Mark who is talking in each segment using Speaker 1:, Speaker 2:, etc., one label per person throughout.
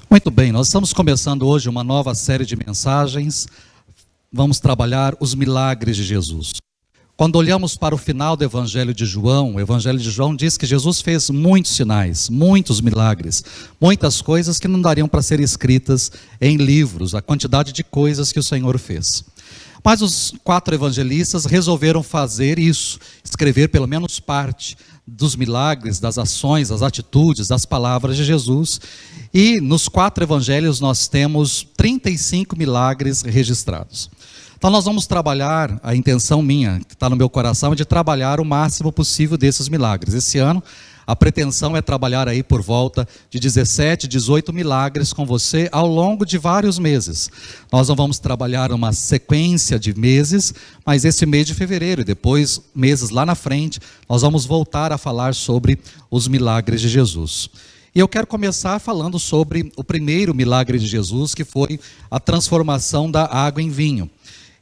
Speaker 1: Muito bem, nós estamos começando hoje uma nova série de mensagens. Vamos trabalhar os milagres de Jesus. Quando olhamos para o final do Evangelho de João, o Evangelho de João diz que Jesus fez muitos sinais, muitos milagres, muitas coisas que não dariam para ser escritas em livros, a quantidade de coisas que o Senhor fez. Mas os 4 evangelistas resolveram fazer isso, escrever pelo menos parte dos milagres, das ações, das atitudes, das palavras de Jesus. E nos 4 evangelhos nós temos 35 milagres registrados. Então nós vamos trabalhar, a intenção minha, que está no meu coração, é de trabalhar o máximo possível desses milagres. Esse ano, a pretensão é trabalhar aí por volta de 17, 18 milagres com você ao longo de vários meses. Nós não vamos trabalhar uma sequência de meses, mas esse mês de fevereiro e depois, meses lá na frente, nós vamos voltar a falar sobre os milagres de Jesus. E eu quero começar falando sobre o primeiro milagre de Jesus, que foi a transformação da água em vinho.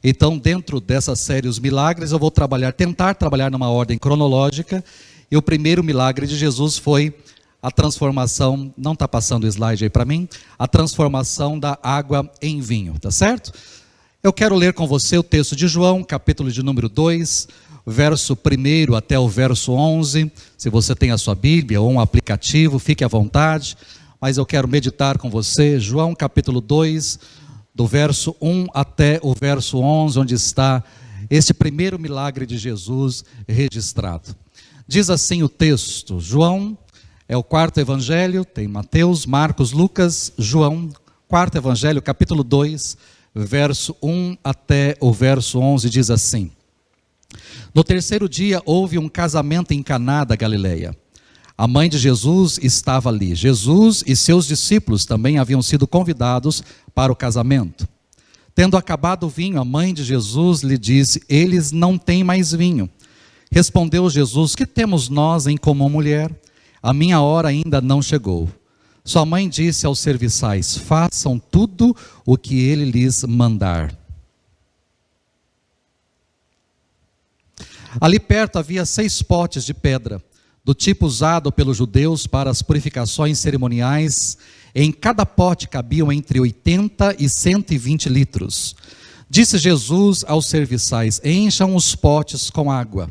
Speaker 1: Então, dentro dessa série Os Milagres, eu vou tentar trabalhar numa ordem cronológica. E o primeiro milagre de Jesus foi a transformação, não está passando o slide aí para mim, a transformação da água em vinho, tá certo? Eu quero ler com você o texto de João, capítulo de número 2, verso 1 até o verso 11. Se você tem a sua Bíblia ou um aplicativo, fique à vontade, mas eu quero meditar com você, João capítulo 2, do verso 1 até o verso 11, onde está este primeiro milagre de Jesus registrado. Diz assim o texto, João é o 4º evangelho, tem Mateus, Marcos, Lucas, João, 4º evangelho, capítulo 2, verso 1 até o verso 11, diz assim: No 3º dia houve um casamento em Caná da Galileia. A mãe de Jesus estava ali. Jesus e seus discípulos também haviam sido convidados para o casamento. Tendo acabado o vinho, a mãe de Jesus lhe disse: Eles não têm mais vinho. Respondeu Jesus: Que temos nós em comum, mulher? A minha hora ainda não chegou. Sua mãe disse aos serviçais: Façam tudo o que ele lhes mandar. Ali perto havia 6 potes de pedra, do tipo usado pelos judeus para as purificações cerimoniais. Em cada pote cabiam entre 80 e 120 litros. Disse Jesus aos serviçais: Encham os potes com água.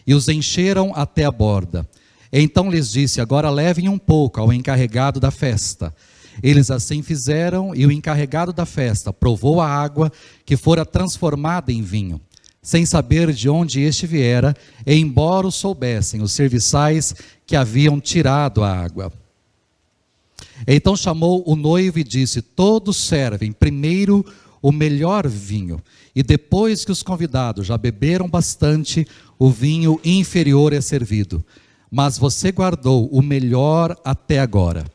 Speaker 1: E os encheram até a borda. Então lhes disse: Agora levem um pouco ao encarregado da festa. Eles assim fizeram, e o encarregado da festa provou a água que fora transformada em vinho, sem saber de onde este viera, embora o soubessem os serviçais que haviam tirado a água. Então chamou o noivo e disse: Todos servem primeiro o melhor vinho, e depois que os convidados já beberam bastante, o vinho inferior é servido. Mas você guardou o melhor até agora.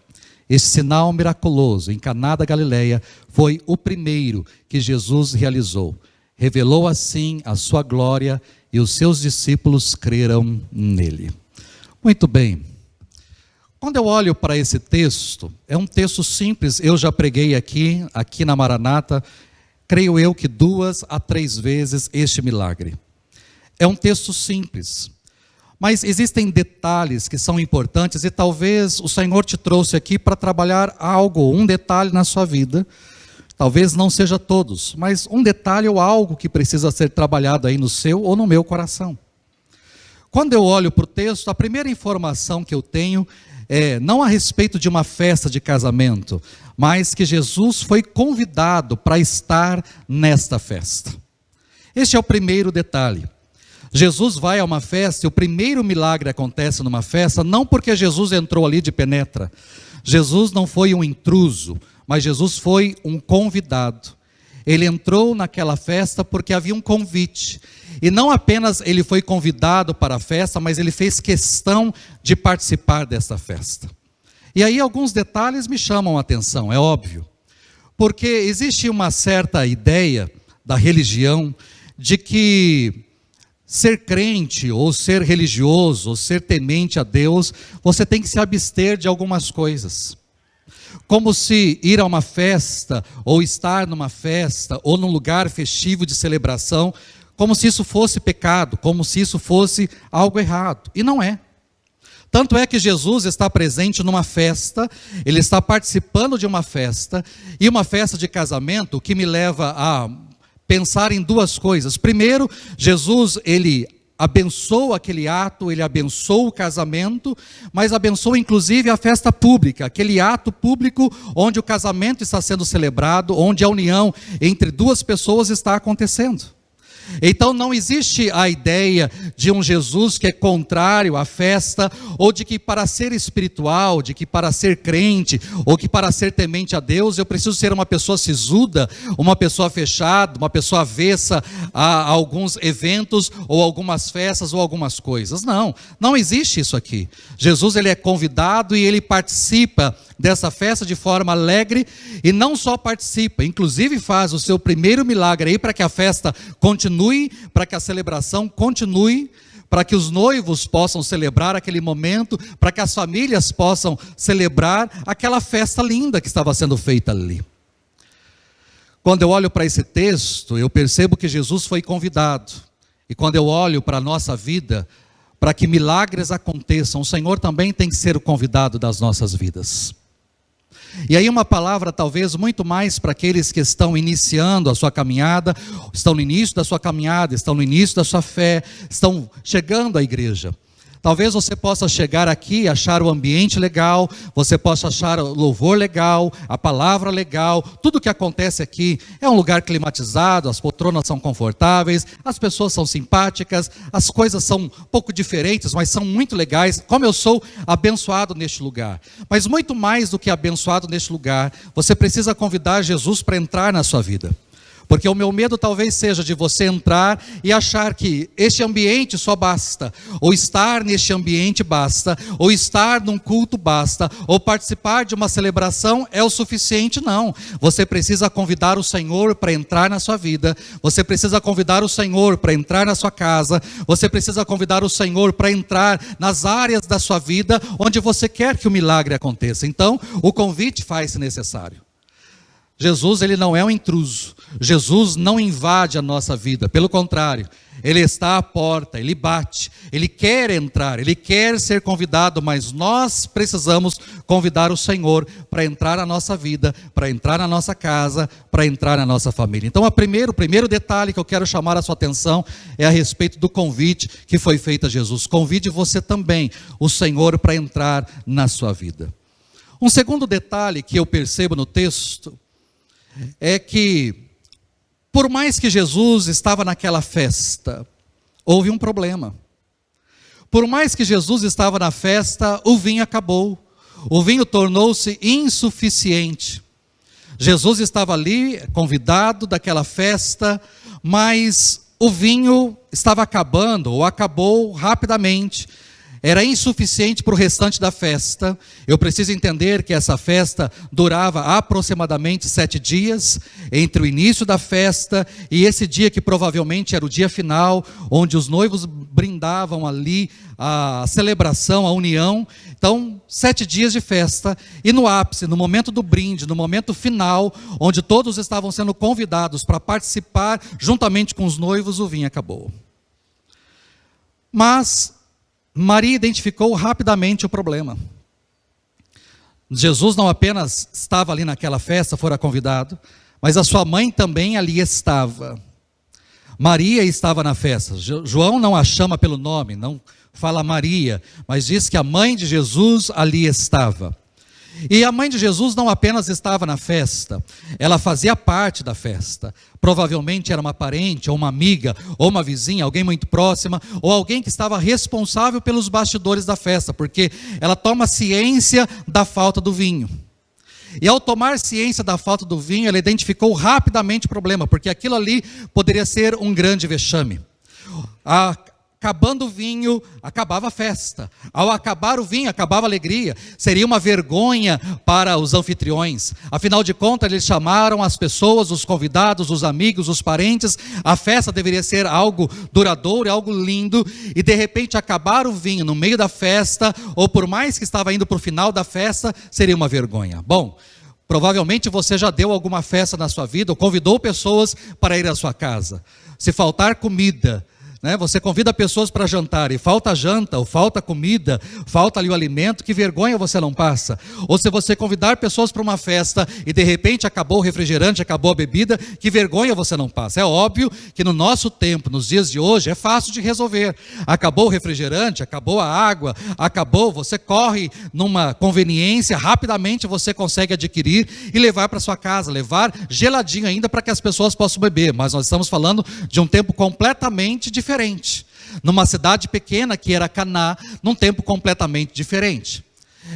Speaker 1: Este sinal miraculoso em Caná da Galileia foi o primeiro que Jesus realizou. Revelou assim a sua glória e os seus discípulos creram nele. Muito bem. Quando eu olho para esse texto, é um texto simples. Eu já preguei aqui na Maranata, creio eu que 2 a 3 vezes este milagre. É um texto simples, mas existem detalhes que são importantes e talvez o Senhor te trouxe aqui para trabalhar algo, um detalhe na sua vida. Talvez não seja todos, mas um detalhe ou algo que precisa ser trabalhado aí no seu ou no meu coração. Quando eu olho para o texto, a primeira informação que eu tenho é não a respeito de uma festa de casamento, mas que Jesus foi convidado para estar nesta festa. Este é o primeiro detalhe. Jesus vai a uma festa e o primeiro milagre acontece numa festa, não porque Jesus entrou ali de penetra. Jesus não foi um intruso, mas Jesus foi um convidado. Ele entrou naquela festa porque havia um convite. E não apenas ele foi convidado para a festa, mas ele fez questão de participar dessa festa. E aí alguns detalhes me chamam a atenção, é óbvio. Porque existe uma certa ideia da religião de que ser crente, ou ser religioso, ou ser temente a Deus, você tem que se abster de algumas coisas. Como se ir a uma festa, ou estar numa festa, ou num lugar festivo de celebração, como se isso fosse pecado, como se isso fosse algo errado. E não é. Tanto é que Jesus está presente numa festa, ele está participando de uma festa, e uma festa de casamento que me leva a pensar em duas coisas. Primeiro, Jesus, ele abençoa aquele ato, ele abençoa o casamento, mas abençoa inclusive a festa pública, aquele ato público onde o casamento está sendo celebrado, onde a união entre duas pessoas está acontecendo. Então não existe a ideia de um Jesus que é contrário à festa, ou de que para ser espiritual, de que para ser crente, ou que para ser temente a Deus, eu preciso ser uma pessoa sisuda, uma pessoa fechada, uma pessoa avessa a alguns eventos, ou algumas festas, ou algumas coisas. Não existe isso aqui. Jesus, ele é convidado e ele participa dessa festa de forma alegre, e não só participa, inclusive faz o seu primeiro milagre aí para que a festa continue, para que a celebração continue, para que os noivos possam celebrar aquele momento, para que as famílias possam celebrar aquela festa linda que estava sendo feita ali. Quando eu olho para esse texto, eu percebo que Jesus foi convidado, e quando eu olho para a nossa vida, para que milagres aconteçam, o Senhor também tem que ser o convidado das nossas vidas. E aí uma palavra talvez muito mais para aqueles que estão iniciando a sua caminhada, estão no início da sua caminhada, estão no início da sua fé, estão chegando à igreja. Talvez você possa chegar aqui e achar o ambiente legal, você possa achar o louvor legal, a palavra legal, tudo que acontece aqui é um lugar climatizado, as poltronas são confortáveis, as pessoas são simpáticas, as coisas são um pouco diferentes, mas são muito legais, como eu sou abençoado neste lugar. Mas muito mais do que abençoado neste lugar, você precisa convidar Jesus para entrar na sua vida. Porque o meu medo talvez seja de você entrar e achar que este ambiente só basta, ou estar neste ambiente basta, ou estar num culto basta, ou participar de uma celebração é o suficiente. Não, você precisa convidar o Senhor para entrar na sua vida, você precisa convidar o Senhor para entrar na sua casa, você precisa convidar o Senhor para entrar nas áreas da sua vida onde você quer que o milagre aconteça. Então, o convite faz-se necessário. Jesus, ele não é um intruso. Jesus não invade a nossa vida, pelo contrário, ele está à porta, ele bate, ele quer entrar, ele quer ser convidado, mas nós precisamos convidar o Senhor para entrar na nossa vida, para entrar na nossa casa, para entrar na nossa família. Então o primeiro detalhe que eu quero chamar a sua atenção é a respeito do convite que foi feito a Jesus. Convide você também, o Senhor, para entrar na sua vida. Um segundo detalhe que eu percebo no texto é que, por mais que Jesus estava naquela festa, houve um problema. Por mais que Jesus estava na festa, o vinho acabou. O vinho tornou-se insuficiente. Jesus estava ali, convidado daquela festa, mas o vinho estava acabando, ou acabou rapidamente. Era insuficiente para o restante da festa. Eu preciso entender que essa festa durava aproximadamente 7 dias, entre o início da festa e esse dia que provavelmente era o dia final, onde os noivos brindavam ali a celebração, a união. Então, 7 dias de festa, e no ápice, no momento do brinde, no momento final, onde todos estavam sendo convidados para participar juntamente com os noivos, o vinho acabou. Mas Maria identificou rapidamente o problema. Jesus não apenas estava ali naquela festa, fora convidado, mas a sua mãe também ali estava. Maria estava na festa. João não a chama pelo nome, não fala Maria, mas diz que a mãe de Jesus ali estava. E a mãe de Jesus não apenas estava na festa, ela fazia parte da festa. Provavelmente era uma parente, ou uma amiga, ou uma vizinha, alguém muito próxima, ou alguém que estava responsável pelos bastidores da festa, porque ela toma ciência da falta do vinho. E ao tomar ciência da falta do vinho, ela identificou rapidamente o problema, porque aquilo ali poderia ser um grande vexame. Acabando o vinho, acabava a festa. Ao acabar o vinho, acabava a alegria. Seria uma vergonha para os anfitriões. Afinal de contas, eles chamaram as pessoas, os convidados, os amigos, os parentes. A festa deveria ser algo duradouro, algo lindo. E de repente acabar o vinho no meio da festa, ou por mais que estava indo para o final da festa, seria uma vergonha. Bom, provavelmente você já deu alguma festa na sua vida, ou convidou pessoas para ir à sua casa. Se faltar comida, você convida pessoas para jantar e falta janta, ou falta comida, falta ali o alimento, que vergonha você não passa. Ou se você convidar pessoas para uma festa e de repente acabou o refrigerante, acabou a bebida, que vergonha você não passa. É óbvio que no nosso tempo, nos dias de hoje, é fácil de resolver. Acabou o refrigerante, acabou a água, você corre numa conveniência, rapidamente você consegue adquirir e levar para sua casa, levar geladinho ainda para que as pessoas possam beber. Mas nós estamos falando de um tempo completamente diferente. Numa cidade pequena que era Caná, num tempo completamente diferente.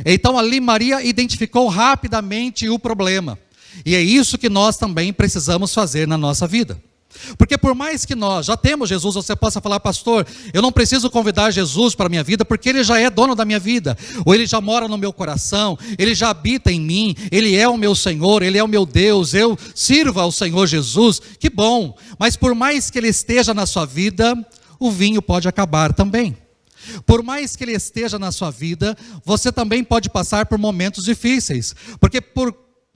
Speaker 1: Então ali Maria identificou rapidamente o problema. E é isso que nós também precisamos fazer na nossa vida. Porque por mais que nós já temos Jesus, você possa falar: pastor, eu não preciso convidar Jesus para a minha vida, porque Ele já é dono da minha vida, ou Ele já mora no meu coração, Ele já habita em mim, Ele é o meu Senhor, Ele é o meu Deus, eu sirvo ao Senhor Jesus. Que bom, mas por mais que Ele esteja na sua vida, o vinho pode acabar também. Por mais que Ele esteja na sua vida, você também pode passar por momentos difíceis, porque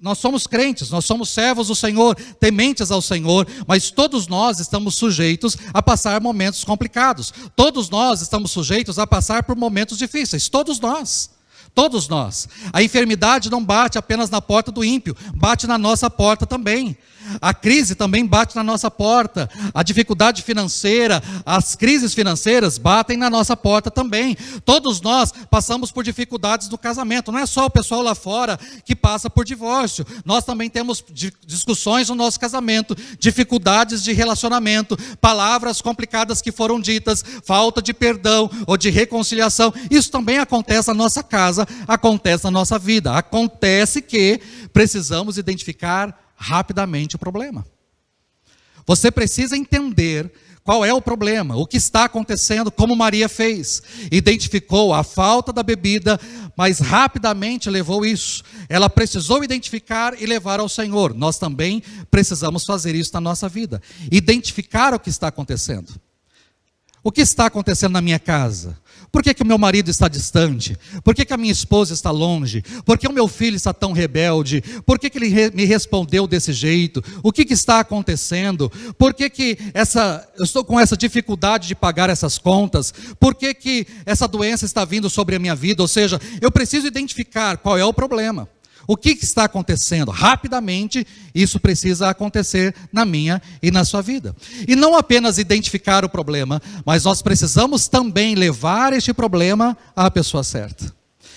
Speaker 1: nós somos crentes, nós somos servos do Senhor, tementes ao Senhor, mas todos nós estamos sujeitos a passar momentos complicados. Todos nós estamos sujeitos a passar por momentos difíceis. Todos nós. Todos nós. A enfermidade não bate apenas na porta do ímpio, bate na nossa porta também. A crise também bate na nossa porta. A dificuldade financeira, as crises financeiras batem na nossa porta também. Todos nós passamos por dificuldades no casamento. Não é só o pessoal lá fora que passa por divórcio. Nós também temos discussões no nosso casamento, dificuldades de relacionamento, palavras complicadas que foram ditas, falta de perdão ou de reconciliação. Isso também acontece na nossa casa, acontece na nossa vida. Acontece que precisamos identificar rapidamente o problema. Você precisa entender qual é o problema, o que está acontecendo, como Maria fez. Identificou a falta da bebida, mas rapidamente levou isso. Ela precisou identificar e levar ao Senhor. Nós também precisamos fazer isso na nossa vida. Identificar o que está acontecendo. O que está acontecendo na minha casa? Por que o meu marido está distante? Por que a minha esposa está longe? Por que o meu filho está tão rebelde? Por que ele me respondeu desse jeito? O que está acontecendo? Por que eu estou com essa dificuldade de pagar essas contas? Por que essa doença está vindo sobre a minha vida? Ou seja, eu preciso identificar qual é o problema. O que está acontecendo? Rapidamente, isso precisa acontecer na minha e na sua vida. E não apenas identificar o problema, mas nós precisamos também levar este problema à pessoa certa.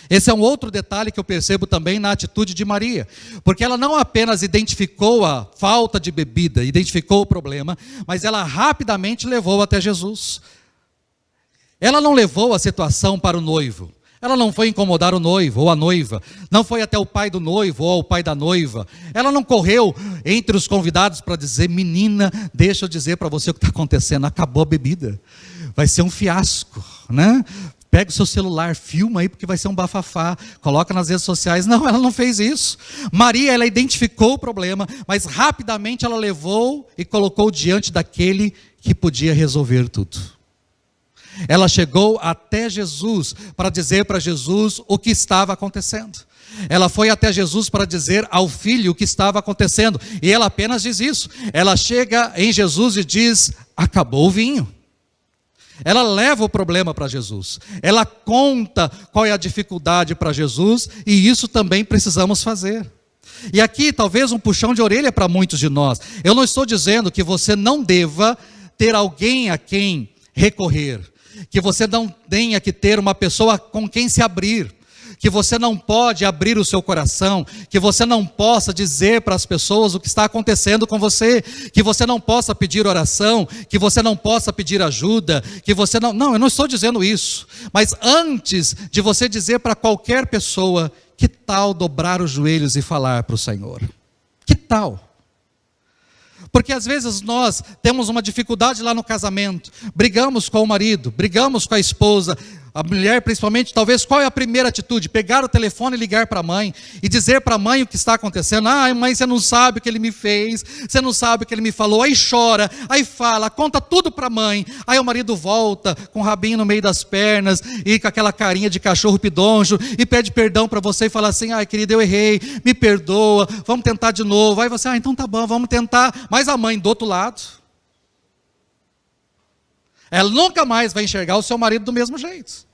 Speaker 1: Esse é um outro detalhe que eu percebo também na atitude de Maria, porque ela não apenas identificou a falta de bebida, identificou o problema, mas ela rapidamente levou até Jesus. Ela não levou a situação para o noivo. Ela não foi incomodar o noivo ou a noiva, não foi até o pai do noivo ou o pai da noiva. Ela não correu entre os convidados para dizer: menina, deixa eu dizer para você o que está acontecendo, acabou a bebida, vai ser um fiasco, né? Pega o seu celular, filma aí, porque vai ser um bafafá, coloca nas redes sociais. Não, ela não fez isso. Maria, ela identificou o problema, mas rapidamente ela levou e colocou diante daquele que podia resolver tudo. Ela chegou até Jesus para dizer para Jesus o que estava acontecendo. Ela foi até Jesus para dizer ao filho o que estava acontecendo. E ela apenas diz isso. Ela chega em Jesus e diz: acabou o vinho. Ela leva o problema para Jesus. Ela conta qual é a dificuldade para Jesus. E isso também precisamos fazer. E aqui talvez um puxão de orelha para muitos de nós. Eu não estou dizendo que você não deva ter alguém a quem recorrer, que você não tenha que ter uma pessoa com quem se abrir, que você não pode abrir o seu coração, que você não possa dizer para as pessoas o que está acontecendo com você, que você não possa pedir oração, que você não possa pedir ajuda, que você não... Não, eu não estou dizendo isso. Mas antes de você dizer para qualquer pessoa, que tal dobrar os joelhos e falar para o Senhor? Que tal? Porque às vezes nós temos uma dificuldade lá no casamento, brigamos com o marido, brigamos com a esposa, a mulher principalmente, talvez qual é a primeira atitude? Pegar o telefone e ligar para a mãe, e dizer para a mãe o que está acontecendo. Ah, mãe, você não sabe o que ele me fez, você não sabe o que ele me falou, aí chora, aí fala, conta tudo para a mãe, aí o marido volta, com o rabinho no meio das pernas, e com aquela carinha de cachorro pidonjo, e pede perdão para você, e fala assim, ai querida, eu errei, me perdoa, vamos tentar de novo, aí você, então tá bom, vamos tentar, mas a mãe do outro lado, ela nunca mais vai enxergar o seu marido do mesmo jeito.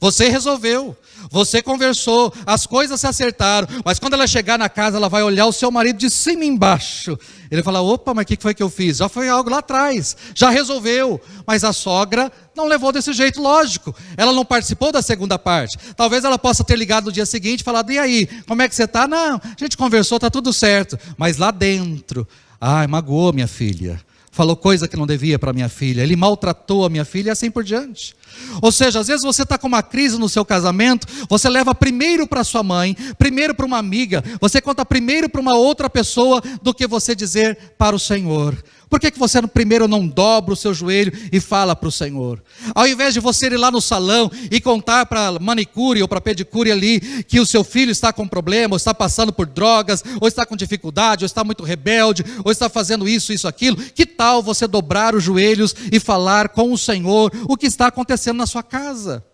Speaker 1: Você resolveu, você conversou, as coisas se acertaram, mas quando ela chegar na casa, ela vai olhar o seu marido de cima e embaixo. Ele fala, opa, mas o que foi que eu fiz? Já foi algo lá atrás, já resolveu. Mas a sogra não levou desse jeito, lógico. Ela não participou da segunda parte. Talvez ela possa ter ligado no dia seguinte e falado, e aí, como é que você está? Não, a gente conversou, está tudo certo. Mas lá dentro, ai, magoou minha filha. Falou coisa que não devia para minha filha, ele maltratou a minha filha e assim por diante. Ou seja, às vezes você está com uma crise no seu casamento, você leva primeiro para sua mãe, primeiro para uma amiga, você conta primeiro para uma outra pessoa do que você dizer para o Senhor. Por que você primeiro não dobra o seu joelho e fala para o Senhor? Ao invés de você ir lá no salão e contar para a manicure ou para a pedicure ali que o seu filho está com problema, ou está passando por drogas, ou está com dificuldade, ou está muito rebelde, ou está fazendo isso, aquilo, que tal você dobrar os joelhos e falar com o Senhor o que está acontecendo na sua casa?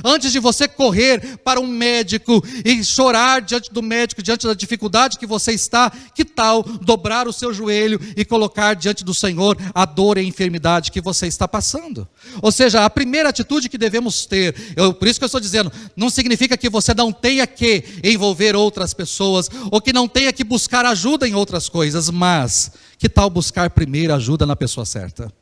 Speaker 1: Antes de você correr para um médico e chorar diante do médico, diante da dificuldade que você está, que tal dobrar o seu joelho e colocar diante do Senhor a dor e a enfermidade que você está passando? Ou seja, a primeira atitude que devemos ter, por isso que eu estou dizendo, não significa que você não tenha que envolver outras pessoas, ou que não tenha que buscar ajuda em outras coisas, mas que tal buscar primeiro ajuda na pessoa certa?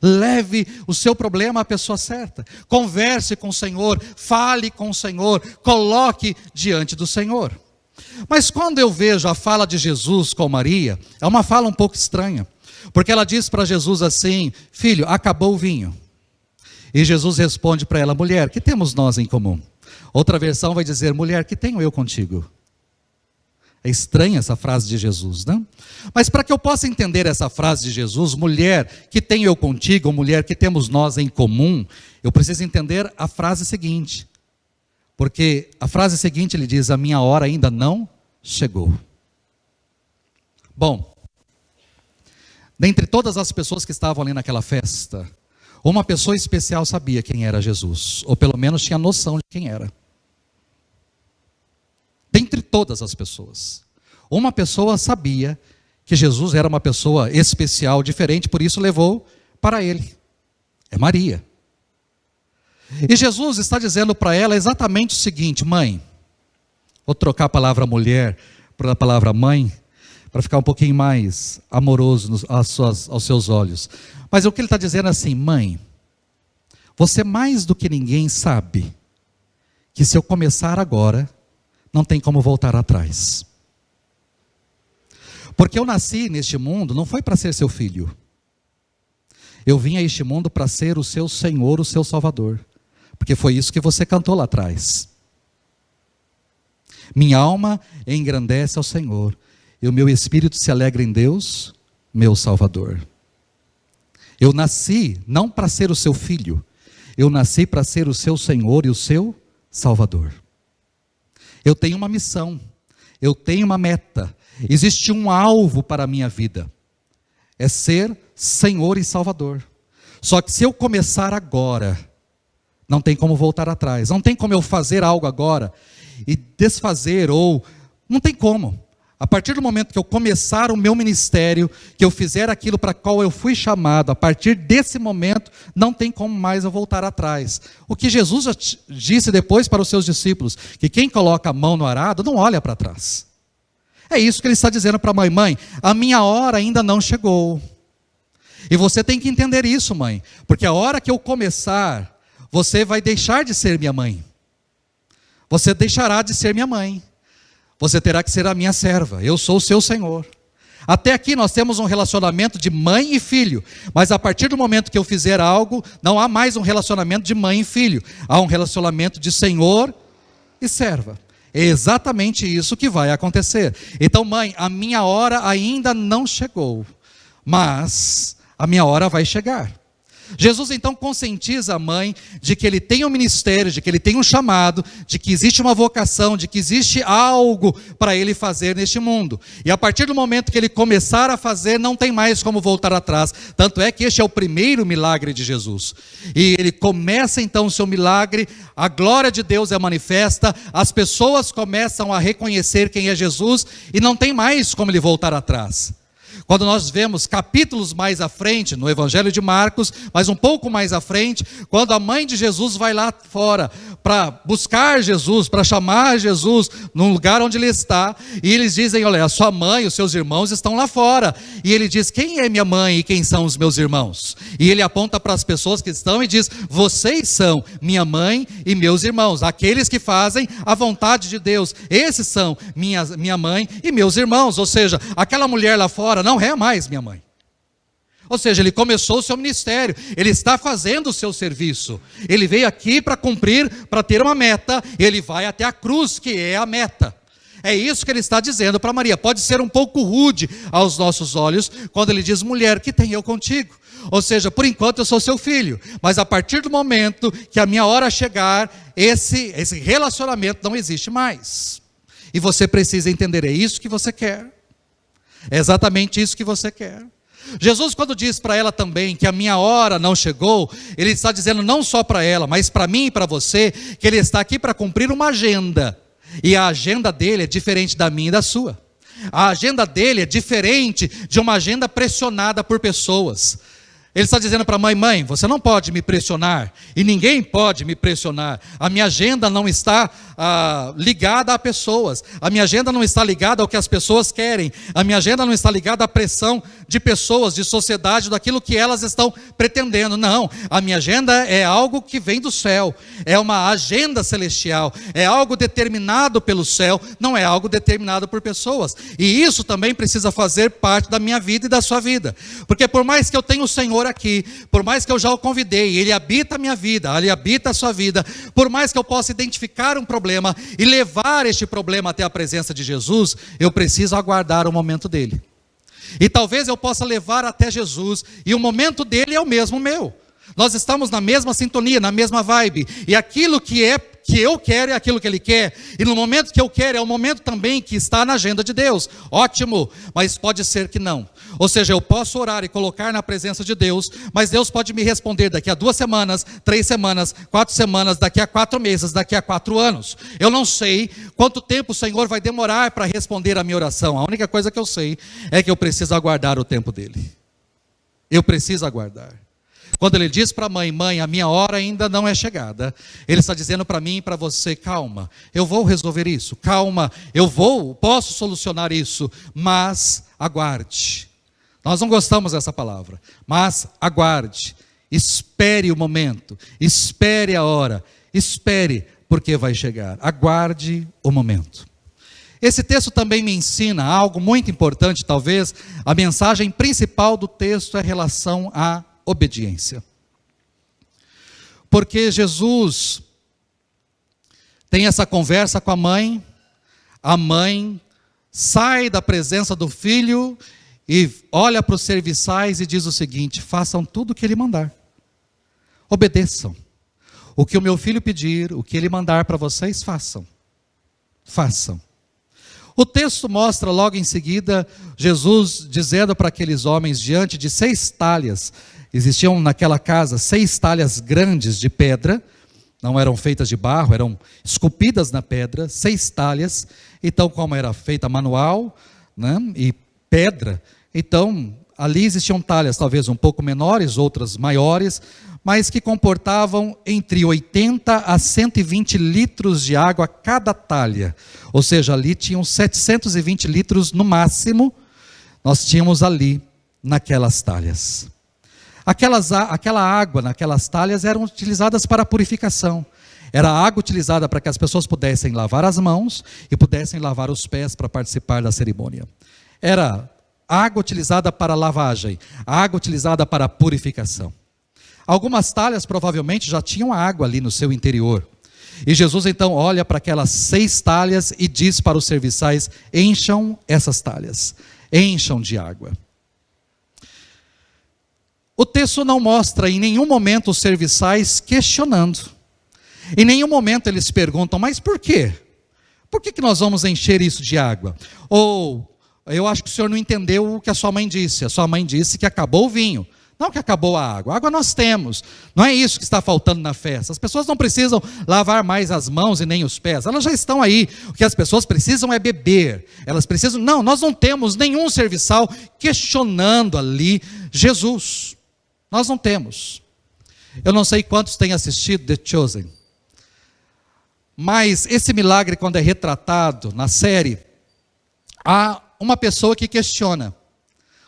Speaker 1: Leve o seu problema à pessoa certa, converse com o Senhor, fale com o Senhor, coloque diante do Senhor. Mas quando eu vejo a fala de Jesus com Maria, é uma fala um pouco estranha, porque ela diz para Jesus assim, filho, acabou o vinho. E Jesus responde para ela, mulher, que temos nós em comum? Outra versão vai dizer, mulher, que tenho eu contigo? É estranha essa frase de Jesus, não? Mas para que eu possa entender essa frase de Jesus, mulher, que tenho eu contigo, ou mulher, que temos nós em comum, eu preciso entender a frase seguinte. Porque a frase seguinte ele diz, a minha hora ainda não chegou. Bom, dentre todas as pessoas que estavam ali naquela festa, uma pessoa especial sabia quem era Jesus, ou pelo menos tinha noção de quem era. Dentre todas as pessoas, uma pessoa sabia que Jesus era uma pessoa especial, diferente, por isso levou para ele. É Maria. E Jesus está dizendo para ela exatamente o seguinte, mãe, vou trocar a palavra mulher pela palavra mãe, para ficar um pouquinho mais amoroso aos seus olhos. Mas o que ele está dizendo é assim, mãe, você mais do que ninguém sabe que se eu começar agora, não tem como voltar atrás. Porque eu nasci neste mundo, não foi para ser seu filho. Eu vim a este mundo para ser o seu Senhor, o seu Salvador. Porque foi isso que você cantou lá atrás. Minha alma engrandece ao Senhor, e o meu espírito se alegra em Deus, meu Salvador. Eu nasci não para ser o seu filho, eu nasci para ser o seu Senhor e o seu Salvador. Eu tenho uma missão, eu tenho uma meta, existe um alvo para a minha vida, é ser Senhor e Salvador. Só que se eu começar agora, não tem como voltar atrás, não tem como eu fazer algo agora e desfazer, ou não tem como. A partir do momento que eu começar o meu ministério, que eu fizer aquilo para qual eu fui chamado, a partir desse momento, não tem como mais eu voltar atrás. O que Jesus já disse depois para os seus discípulos, que quem coloca a mão no arado não olha para trás. É isso que ele está dizendo para a mãe, mãe, a minha hora ainda não chegou. E você tem que entender isso, mãe, porque a hora que eu começar, você vai deixar de ser minha mãe. Você deixará de ser minha mãe. Você terá que ser a minha serva. Eu sou o seu Senhor. Até aqui nós temos um relacionamento de mãe e filho. Mas a partir do momento que eu fizer algo, não há mais um relacionamento de mãe e filho. Há um relacionamento de Senhor e serva. É exatamente isso que vai acontecer. Então, mãe, a minha hora ainda não chegou, mas a minha hora vai chegar. Jesus então conscientiza a mãe de que ele tem um ministério, de que ele tem um chamado, de que existe uma vocação, de que existe algo para ele fazer neste mundo. E a partir do momento que ele começar a fazer, não tem mais como voltar atrás. Tanto é que este é o primeiro milagre de Jesus. E ele começa então o seu milagre, a glória de Deus é manifesta, as pessoas começam a reconhecer quem é Jesus e não tem mais como ele voltar atrás. Quando nós vemos capítulos mais à frente, no Evangelho de Marcos, mas um pouco mais à frente, quando a mãe de Jesus vai lá fora para buscar Jesus, para chamar Jesus num lugar onde ele está, e eles dizem, olha, a sua mãe, os seus irmãos estão lá fora. E ele diz, quem é minha mãe e quem são os meus irmãos? E ele aponta para as pessoas que estão e diz, vocês são minha mãe e meus irmãos, aqueles que fazem a vontade de Deus, esses são minha mãe e meus irmãos. Ou seja, aquela mulher lá fora não é mais minha mãe. Ou seja, ele começou o seu ministério, ele está fazendo o seu serviço, ele veio aqui para cumprir, para ter uma meta, ele vai até a cruz, que é a meta. É isso que ele está dizendo para Maria. Pode ser um pouco rude aos nossos olhos, quando ele diz, mulher, que tenho eu contigo? Ou seja, por enquanto eu sou seu filho, mas a partir do momento que a minha hora chegar, esse relacionamento não existe mais. E você precisa entender, é isso que você quer. É exatamente isso que você quer. Jesus, quando diz para ela também que a minha hora não chegou, ele está dizendo não só para ela, mas para mim e para você, que ele está aqui para cumprir uma agenda. E a agenda dele é diferente da minha e da sua. A agenda dele é diferente de uma agenda pressionada por pessoas. Ele está dizendo para a mãe, você não pode me pressionar, e ninguém pode me pressionar. A minha agenda não está ligada a pessoas, a minha agenda não está ligada ao que as pessoas querem, a minha agenda não está ligada à pressão de pessoas, de sociedade, daquilo que elas estão pretendendo. Não, a minha agenda é algo que vem do céu, é uma agenda celestial, é algo determinado pelo céu, não é algo determinado por pessoas. E isso também precisa fazer parte da minha vida e da sua vida, porque por mais que eu tenha o Senhor aqui, por mais que eu já o convidei, ele habita a minha vida, ele habita a sua vida, por mais que eu possa identificar um problema e levar este problema até a presença de Jesus, eu preciso aguardar o momento dele. E talvez eu possa levar até Jesus, e o momento dele é o mesmo meu. Nós estamos na mesma sintonia, na mesma vibe, e aquilo que eu quero é aquilo que ele quer, e no momento que eu quero é o momento também que está na agenda de Deus. Ótimo, mas pode ser que não. Ou seja, eu posso orar e colocar na presença de Deus, mas Deus pode me responder daqui a 2 semanas, 3 semanas, 4 semanas, daqui a 4 meses, daqui a 4 anos. Eu não sei quanto tempo o Senhor vai demorar para responder a minha oração. A única coisa que eu sei é que eu preciso aguardar o tempo dele. Eu preciso aguardar. Quando ele diz para a mãe, a minha hora ainda não é chegada, ele está dizendo para mim e para você, calma, eu vou resolver isso, calma, posso solucionar isso, mas aguarde. Nós não gostamos dessa palavra, mas aguarde, espere o momento, espere a hora, espere, porque vai chegar, aguarde o momento. Esse texto também me ensina algo muito importante, talvez, a mensagem principal do texto é em relação à obediência. Porque Jesus tem essa conversa com a mãe sai da presença do filho e olha para os serviçais e diz o seguinte: façam tudo o que ele mandar, obedeçam, o que o meu filho pedir, o que ele mandar para vocês, façam. O texto mostra logo em seguida Jesus dizendo para aqueles homens, diante de 6 talhas, existiam naquela casa 6 talhas grandes de pedra, não eram feitas de barro, eram esculpidas na pedra, 6 talhas, então como era feita manual, né, e pedra, então ali existiam talhas talvez um pouco menores, outras maiores, mas que comportavam entre 80 a 120 litros de água cada talha, ou seja, ali tinham 720 litros no máximo, nós tínhamos ali naquelas talhas. Aquela água naquelas talhas eram utilizadas para a purificação, Era a água utilizada para que as pessoas pudessem lavar as mãos e pudessem lavar os pés para participar da cerimônia. Era água utilizada para lavagem, água utilizada para purificação. Algumas talhas provavelmente já tinham água ali no seu interior. E Jesus então olha para aquelas 6 talhas e diz para os serviçais: encham essas talhas, encham de água. O texto não mostra em nenhum momento os serviçais questionando. Em nenhum momento eles perguntam: mas por quê? Por que nós vamos encher isso de água? Ou, eu acho que o senhor não entendeu o que a sua mãe disse. A sua mãe disse que acabou o vinho, não que acabou a água. A água nós temos, não é isso que está faltando na festa. As pessoas não precisam lavar mais as mãos e nem os pés, elas já estão aí. O que as pessoas precisam é beber. Elas precisam, não, nós não temos nenhum serviçal questionando ali Jesus. Nós não temos. Eu não sei quantos têm assistido The Chosen, mas esse milagre, quando é retratado na série, há uma pessoa que questiona.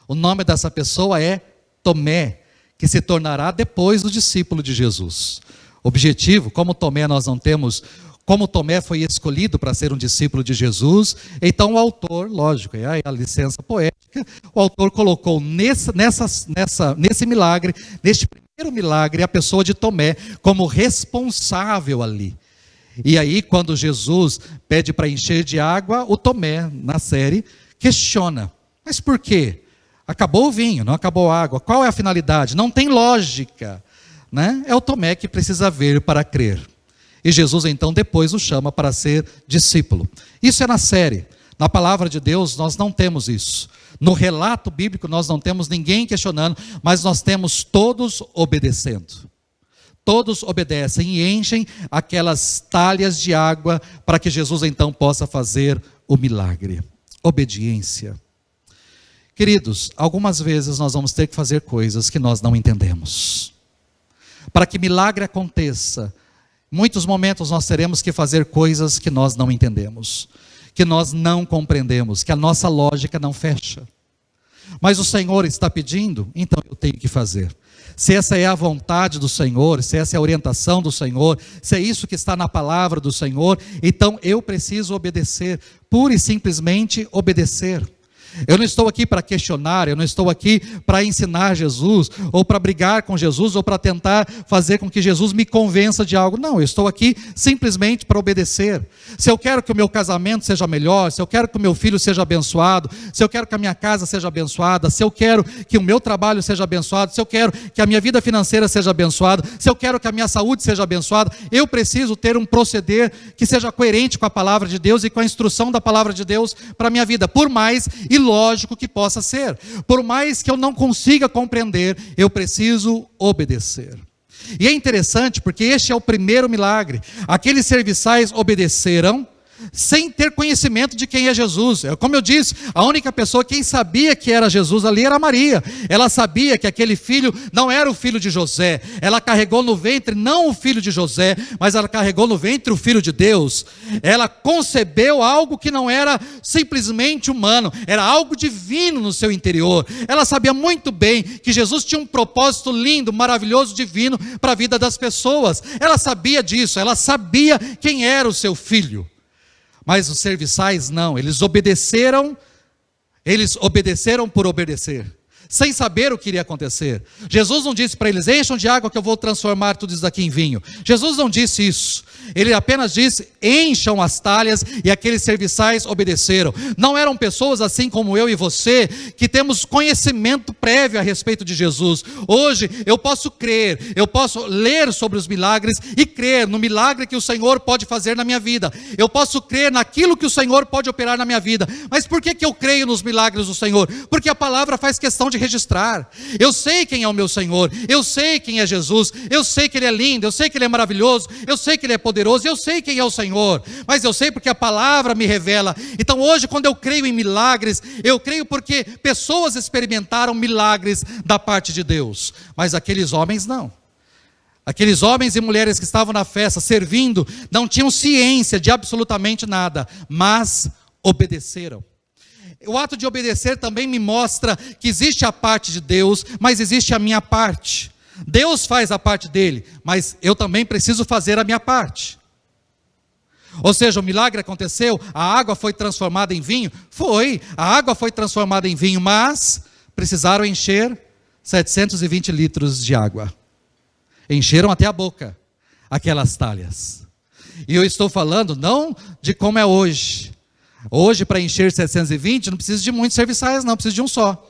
Speaker 1: O nome dessa pessoa é Tomé, que se tornará depois o discípulo de Jesus. Objetivo, como Tomé nós não temos, como Tomé foi escolhido para ser um discípulo de Jesus, então o autor, lógico, é a licença poética, o autor colocou nesse milagre, neste primeiro milagre, a pessoa de Tomé como responsável ali. E aí, quando Jesus pede para encher de água, o Tomé, na série, questiona: mas por quê? Acabou o vinho, não acabou a água. Qual é a finalidade? Não tem lógica, né? É o Tomé que precisa ver para crer. E Jesus então depois o chama para ser discípulo. Isso é na série. Na palavra de Deus nós não temos isso. No relato bíblico nós não temos ninguém questionando, mas nós temos todos obedecendo. Todos obedecem e enchem aquelas talhas de água para que Jesus então possa fazer o milagre. Obediência. Queridos, algumas vezes nós vamos ter que fazer coisas que nós não entendemos. Para que milagre aconteça, muitos momentos nós teremos que fazer coisas que nós não entendemos, que nós não compreendemos, que a nossa lógica não fecha. Mas o Senhor está pedindo, então eu tenho que fazer. Se essa é a vontade do Senhor, se essa é a orientação do Senhor, se é isso que está na palavra do Senhor, então eu preciso obedecer, pura e simplesmente obedecer. Eu não estou aqui para questionar, eu não estou aqui para ensinar Jesus, ou para brigar com Jesus, ou para tentar fazer com que Jesus me convença de algo. Não, eu estou aqui simplesmente para obedecer. Se eu quero que o meu casamento seja melhor, se eu quero que o meu filho seja abençoado, se eu quero que a minha casa seja abençoada, se eu quero que o meu trabalho seja abençoado, se eu quero que a minha vida financeira seja abençoada, se eu quero que a minha saúde seja abençoada, eu preciso ter um proceder que seja coerente com a palavra de Deus e com a instrução da palavra de Deus para a minha vida, por mais ilógico que possa ser, por mais que eu não consiga compreender, eu preciso obedecer. E é interessante porque este é o primeiro milagre. Aqueles serviçais obedeceram sem ter conhecimento de quem é Jesus. Como eu disse, a única pessoa quem sabia que era Jesus ali era Maria. Ela sabia que aquele filho não era o filho de José. Ela carregou no ventre não o filho de José, mas ela carregou no ventre o filho de Deus. Ela concebeu algo que não era simplesmente humano, era algo divino no seu interior. Ela sabia muito bem que Jesus tinha um propósito lindo, maravilhoso, divino para a vida das pessoas. Ela sabia disso, ela sabia quem era o seu filho. Mas os serviçais não, eles obedeceram por obedecer, sem saber o que iria acontecer. Jesus não disse para eles: encham de água que eu vou transformar tudo isso daqui em vinho. Jesus não disse isso. Ele apenas disse: encham as talhas, e aqueles serviçais obedeceram. Não eram pessoas assim como eu e você, que temos conhecimento prévio a respeito de Jesus. Hoje eu posso crer, eu posso ler sobre os milagres e crer no milagre que o Senhor pode fazer na minha vida. Eu posso crer naquilo que o Senhor pode operar na minha vida. Mas por que eu creio nos milagres do Senhor? Porque a palavra faz questão de registrar. Eu sei quem é o meu Senhor, eu sei quem é Jesus, eu sei que Ele é lindo, eu sei que Ele é maravilhoso, eu sei que Ele é poderoso, eu sei quem é o Senhor, mas eu sei porque a palavra me revela. Então hoje, quando eu creio em milagres, eu creio porque pessoas experimentaram milagres da parte de Deus, mas aqueles homens não. Aqueles homens e mulheres que estavam na festa servindo não tinham ciência de absolutamente nada, mas obedeceram. O ato de obedecer também me mostra que existe a parte de Deus, mas existe a minha parte. Deus faz a parte dele, mas eu também preciso fazer a minha parte. Ou seja, o milagre aconteceu, a água foi transformada em vinho? Foi, a água foi transformada em vinho, mas precisaram encher 720 litros de água. Encheram até a boca, aquelas talhas. E eu estou falando não de como é hoje. Hoje, para encher 720, não precisa de muitos serviçais, não, precisa de um só.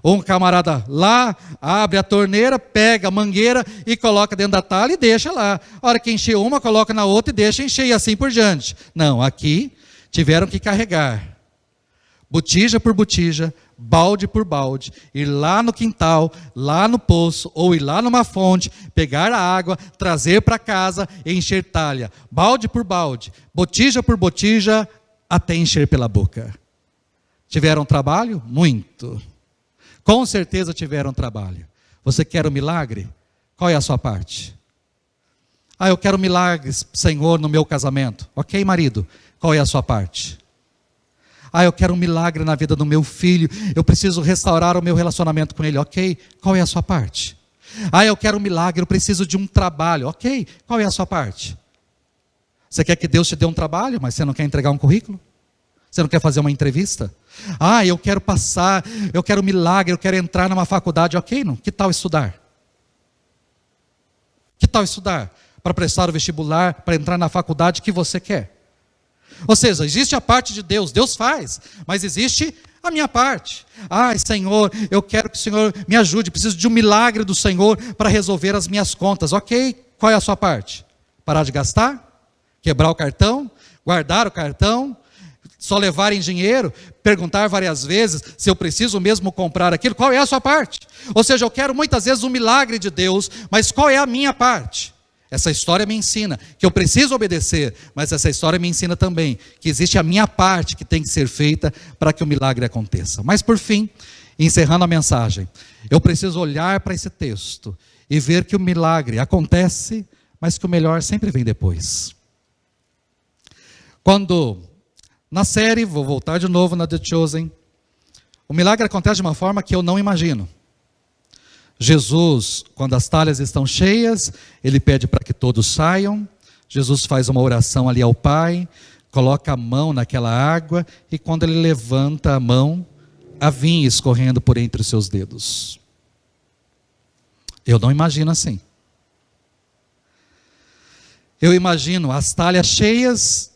Speaker 1: Um camarada lá, abre a torneira, pega a mangueira e coloca dentro da talha e deixa lá. A hora que encher uma, coloca na outra e deixa encher, e assim por diante. Não, aqui tiveram que carregar, botija por botija, balde por balde, ir lá no quintal, lá no poço, ou ir lá numa fonte, pegar a água, trazer para casa e encher talha, balde por balde, botija por botija, até encher pela boca. Tiveram trabalho? Muito. Com certeza tiveram trabalho. Você quer um milagre? Qual é a sua parte? Eu quero milagres, Senhor, no meu casamento. Ok, marido, qual é a sua parte? Eu quero um milagre na vida do meu filho, eu preciso restaurar o meu relacionamento com ele. Ok, qual é a sua parte? Eu quero um milagre, eu preciso de um trabalho. Ok, qual é a sua parte? Você quer que Deus te dê um trabalho, mas você não quer entregar um currículo? Você não quer fazer uma entrevista? Eu quero passar, eu quero um milagre, eu quero entrar numa faculdade. Ok, não? Que tal estudar? Que tal estudar? Para prestar o vestibular, para entrar na faculdade que você quer. Ou seja, existe a parte de Deus, Deus faz, mas existe a minha parte. Senhor, eu quero que o Senhor me ajude, preciso de um milagre do Senhor para resolver as minhas contas. Ok, qual é a sua parte? Parar de gastar? Quebrar o cartão? Guardar o cartão? Só levar em dinheiro, perguntar várias vezes se eu preciso mesmo comprar aquilo, qual é a sua parte? Ou seja, eu quero muitas vezes um milagre de Deus, mas qual é a minha parte? Essa história me ensina que eu preciso obedecer, mas essa história me ensina também que existe a minha parte que tem que ser feita para que o milagre aconteça. Mas por fim, encerrando a mensagem, eu preciso olhar para esse texto e ver que o milagre acontece, mas que o melhor sempre vem depois. Quando na série, vou voltar de novo na The Chosen, o milagre acontece de uma forma que eu não imagino. Jesus, quando as talhas estão cheias, ele pede para que todos saiam. Jesus faz uma oração ali ao Pai, coloca a mão naquela água, e quando ele levanta a mão, há vinho escorrendo por entre os seus dedos. Eu não imagino assim. Eu imagino as talhas cheias.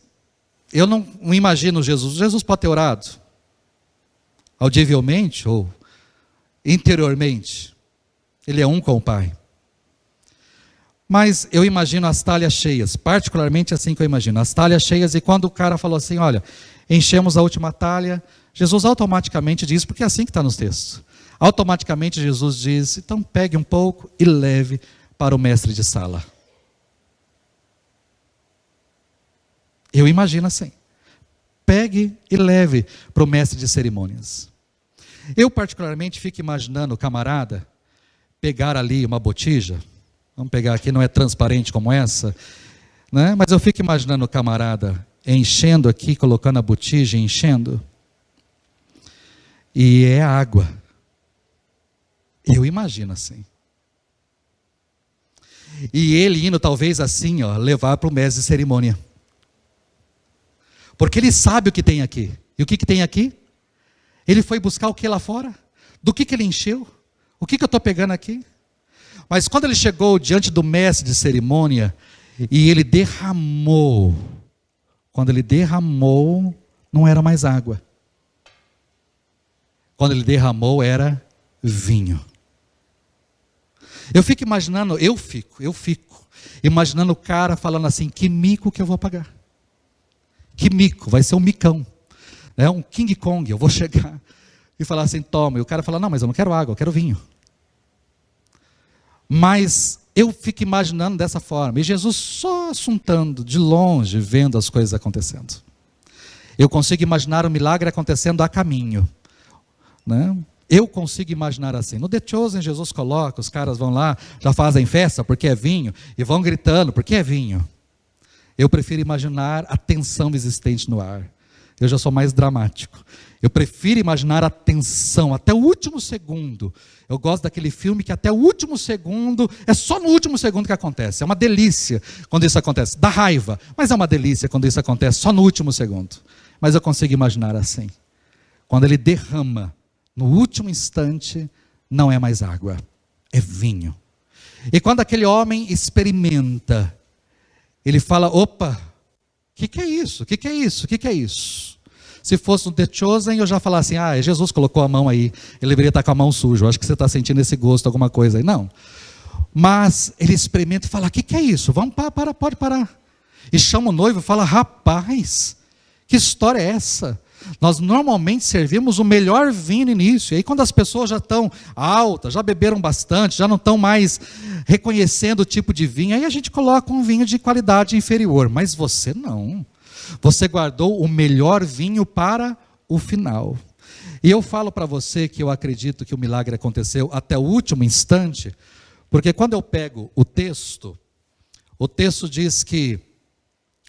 Speaker 1: Eu não imagino Jesus. Jesus pode ter orado audivelmente ou interiormente. Ele é um com o Pai. Mas eu imagino as talhas cheias, particularmente assim que eu imagino. As talhas cheias, e quando o cara falou assim, olha, enchemos a última talha, Jesus automaticamente diz, porque é assim que está nos textos. Automaticamente Jesus diz, então pegue um pouco e leve para o mestre de sala. Eu imagino assim. Pegue e leve para o mestre de cerimônias. Eu particularmente fico imaginando o camarada pegar ali uma botija. Vamos pegar aqui, não é transparente como essa, né? Mas eu fico imaginando o camarada enchendo aqui, colocando a botija e enchendo. E é água. Eu imagino assim. E ele indo talvez assim, levar para o mestre de cerimônia. Porque ele sabe o que tem aqui. E o que tem aqui? Ele foi buscar o que lá fora? Do que ele encheu? O que eu estou pegando aqui? Mas quando ele chegou diante do mestre de cerimônia, e ele derramou, quando ele derramou, não era mais água. Quando ele derramou, era vinho. Eu fico imaginando imaginando o cara falando assim, que mico que eu vou pagar. Que mico, vai ser um micão, né? Um King Kong, eu vou chegar e falar assim, toma, e o cara fala, não, mas eu não quero água, eu quero vinho. Mas eu fico imaginando dessa forma, e Jesus só assuntando, de longe, vendo as coisas acontecendo. Eu consigo imaginar o milagre acontecendo a caminho, né? Eu consigo imaginar assim, no The Chosen Jesus coloca, os caras vão lá, já fazem festa porque é vinho, e vão gritando porque é vinho. Eu prefiro imaginar a tensão existente no ar. Eu já sou mais dramático. Eu prefiro imaginar a tensão até o último segundo. Eu gosto daquele filme que até o último segundo, é só no último segundo que acontece. É uma delícia quando isso acontece. Dá raiva, mas é uma delícia quando isso acontece só no último segundo. Mas eu consigo imaginar assim. Quando ele derrama, no último instante, não é mais água, é vinho. E quando aquele homem experimenta, ele fala, opa, o que é isso? O que é isso? O que é isso? Se fosse um The Chosen, eu já falaria assim, Jesus colocou a mão aí, ele deveria estar com a mão suja, eu acho que você está sentindo esse gosto, alguma coisa aí. Não. Mas ele experimenta e fala, o que é isso? Vamos, pode parar. E chama o noivo e fala, rapaz, que história é essa? Nós normalmente servimos o melhor vinho no início, e aí quando as pessoas já estão altas, já beberam bastante, já não estão mais reconhecendo o tipo de vinho, aí a gente coloca um vinho de qualidade inferior, mas você não. Você guardou o melhor vinho para o final. E eu falo para você que eu acredito que o milagre aconteceu até o último instante, porque quando eu pego o texto diz que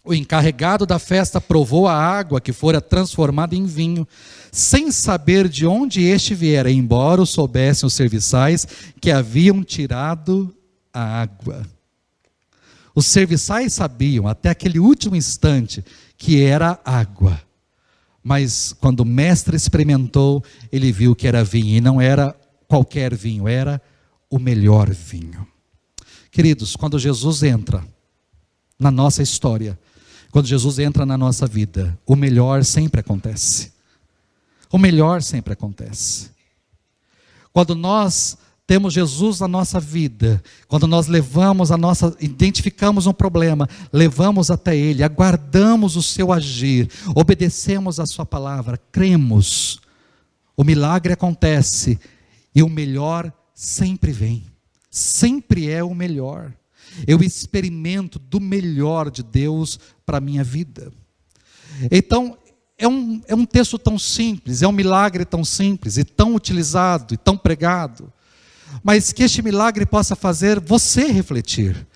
Speaker 1: o encarregado da festa provou a água que fora transformada em vinho, sem saber de onde este viera, embora o soubessem os serviçais que haviam tirado a água. Os serviçais sabiam, até aquele último instante, que era água. Mas quando o mestre experimentou, ele viu que era vinho, e não era qualquer vinho, era o melhor vinho. Queridos, quando Jesus entra na nossa história, quando Jesus entra na nossa vida, o melhor sempre acontece. O melhor sempre acontece. Quando nós temos Jesus na nossa vida, quando nós identificamos um problema, levamos até Ele, aguardamos o seu agir, obedecemos a sua palavra, cremos, o milagre acontece e o melhor sempre vem, sempre é o melhor. Eu experimento do melhor de Deus para a minha vida. Então, é um texto tão simples, é um milagre tão simples, e tão utilizado, e tão pregado, mas que este milagre possa fazer você refletir,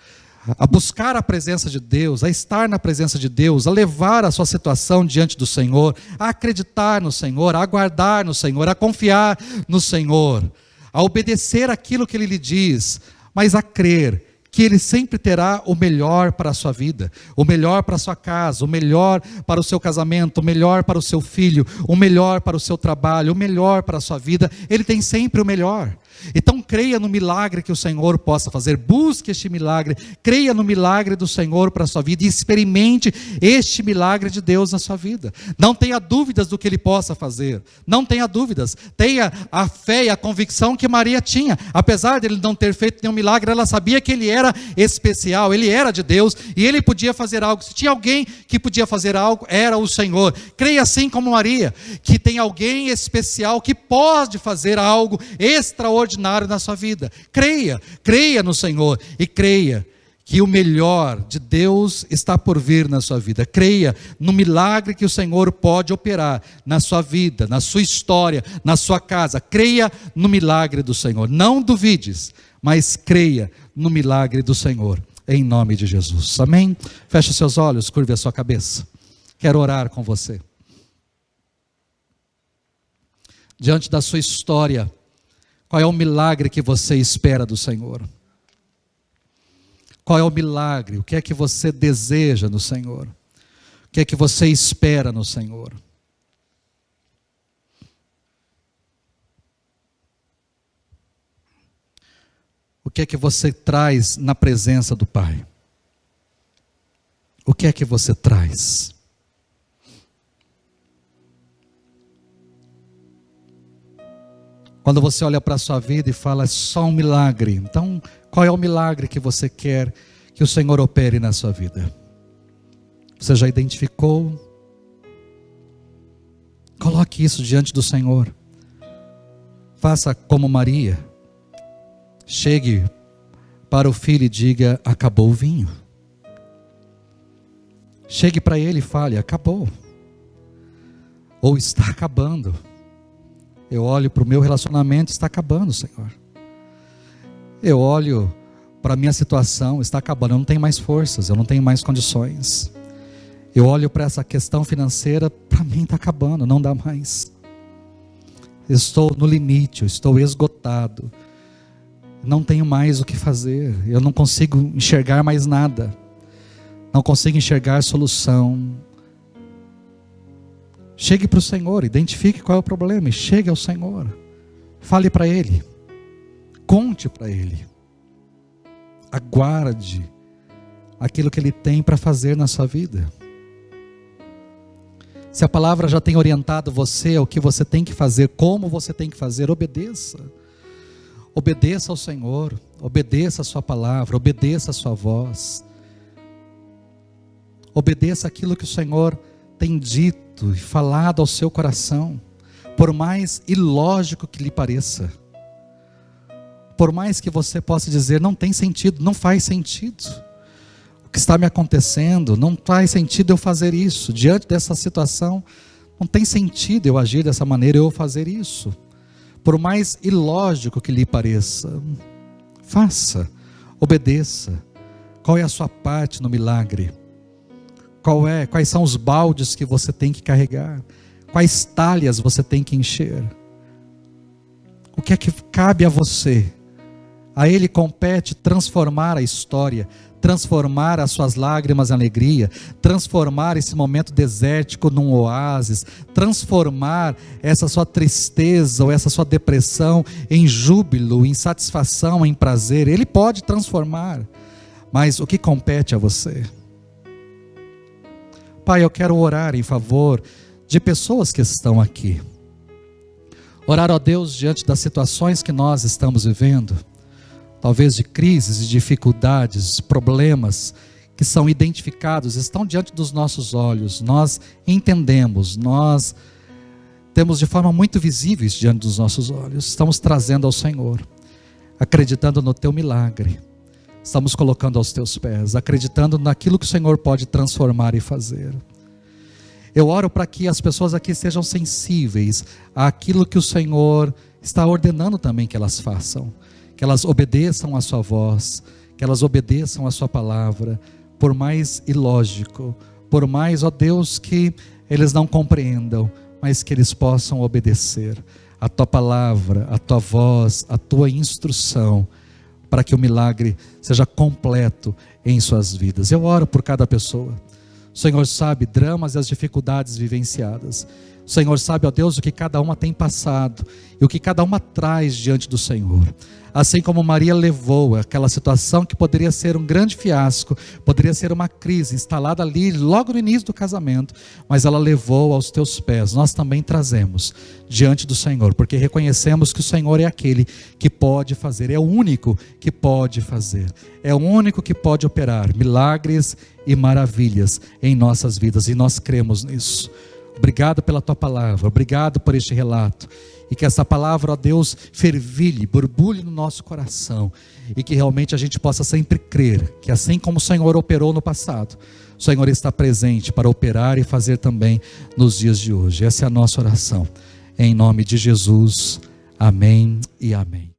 Speaker 1: a buscar a presença de Deus, a estar na presença de Deus, a levar a sua situação diante do Senhor, a acreditar no Senhor, a aguardar no Senhor, a confiar no Senhor, a obedecer aquilo que Ele lhe diz, mas a crer que Ele sempre terá o melhor para a sua vida, o melhor para a sua casa, o melhor para o seu casamento, o melhor para o seu filho, o melhor para o seu trabalho, o melhor para a sua vida. Ele tem sempre o melhor. Então creia no milagre que o Senhor possa fazer, busque este milagre, creia no milagre do Senhor para a sua vida e experimente este milagre de Deus na sua vida. Não tenha dúvidas do que Ele possa fazer, não tenha dúvidas, tenha a fé e a convicção que Maria tinha. Apesar de Ele não ter feito nenhum milagre, ela sabia que Ele era especial, Ele era de Deus e Ele podia fazer algo. Se tinha alguém que podia fazer algo, era o Senhor. Creia assim como Maria, que tem alguém especial que pode fazer algo extraordinário na sua vida. Creia no Senhor e creia que o melhor de Deus está por vir na sua vida. Creia no milagre que o Senhor pode operar na sua vida, na sua história, na sua casa. Creia no milagre do Senhor. Não duvides, mas creia no milagre do Senhor, em nome de Jesus. Amém? Feche seus olhos, curve a sua cabeça. Quero orar com você. Diante da sua história, qual é o milagre que você espera do Senhor? Qual é o milagre? O que é que você deseja no Senhor? O que é que você espera no Senhor? O que é que você traz na presença do Pai? O que é que você traz? Quando você olha para a sua vida e fala, é só um milagre. Então, qual é o milagre que você quer que o Senhor opere na sua vida? Você já identificou? Coloque isso diante do Senhor. Faça como Maria. Chegue para o filho e diga, acabou o vinho. Chegue para ele e fale, acabou. Ou está acabando. Eu olho para o meu relacionamento, está acabando, Senhor. Eu olho para a minha situação, está acabando, eu não tenho mais forças, eu não tenho mais condições. Eu olho para essa questão financeira, para mim está acabando, não dá mais. estou no limite, eu estou esgotado, não tenho mais o que fazer, eu não consigo enxergar mais nada, não consigo enxergar solução. Chegue para o Senhor, identifique qual é o problema e chegue ao Senhor, fale para Ele, conte para Ele, aguarde aquilo que Ele tem para fazer na sua vida. Se a palavra já tem orientado você ao que você tem que fazer, como você tem que fazer, obedeça. Obedeça ao Senhor, obedeça a sua palavra, obedeça a sua voz. Obedeça aquilo que o Senhor tem dito e falado ao seu coração, por mais ilógico que lhe pareça. Por mais que você possa dizer, não tem sentido, não faz sentido. O que está me acontecendo, não faz sentido eu fazer isso. Diante dessa situação, não tem sentido eu agir dessa maneira, eu fazer isso. Por mais ilógico que lhe pareça, faça, obedeça. Qual é a sua parte no milagre? Quais são os baldes que você tem que carregar? Quais talhas você tem que encher? O que é que cabe a você? A Ele compete transformar a história, transformar as suas lágrimas em alegria, transformar esse momento desértico num oásis, transformar essa sua tristeza ou essa sua depressão em júbilo, em satisfação, em prazer. Ele pode transformar, mas o que compete a você? Pai, eu quero orar em favor de pessoas que estão aqui. Orar, ó Deus, diante das situações que nós estamos vivendo, talvez de crises e dificuldades, problemas que são identificados, estão diante dos nossos olhos, nós entendemos, nós temos de forma muito visível diante dos nossos olhos, estamos trazendo ao Senhor, acreditando no Teu milagre, estamos colocando aos Teus pés, acreditando naquilo que o Senhor pode transformar e fazer. Eu oro para que as pessoas aqui sejam sensíveis àquilo que o Senhor está ordenando também que elas façam, que elas obedeçam a sua voz, que elas obedeçam a sua palavra, por mais ilógico, por mais, ó Deus, que eles não compreendam, mas que eles possam obedecer a tua palavra, a tua voz, a tua instrução, para que o milagre seja completo em suas vidas. Eu oro por cada pessoa. O Senhor sabe dramas e as dificuldades vivenciadas. O Senhor sabe, ó Deus, o que cada uma tem passado e o que cada uma traz diante do Senhor. Assim como Maria levou aquela situação que poderia ser um grande fiasco, poderia ser uma crise instalada ali logo no início do casamento, mas ela levou aos teus pés. Nós também trazemos diante do Senhor, porque reconhecemos que o Senhor é aquele que pode fazer, é o único que pode fazer, é o único que pode operar milagres e maravilhas em nossas vidas, e nós cremos nisso. Obrigado pela tua palavra, obrigado por este relato, e que essa palavra, ó Deus, fervilhe, borbulhe no nosso coração, e que realmente a gente possa sempre crer, que assim como o Senhor operou no passado, o Senhor está presente para operar e fazer também nos dias de hoje. Essa é a nossa oração, em nome de Jesus, amém e amém.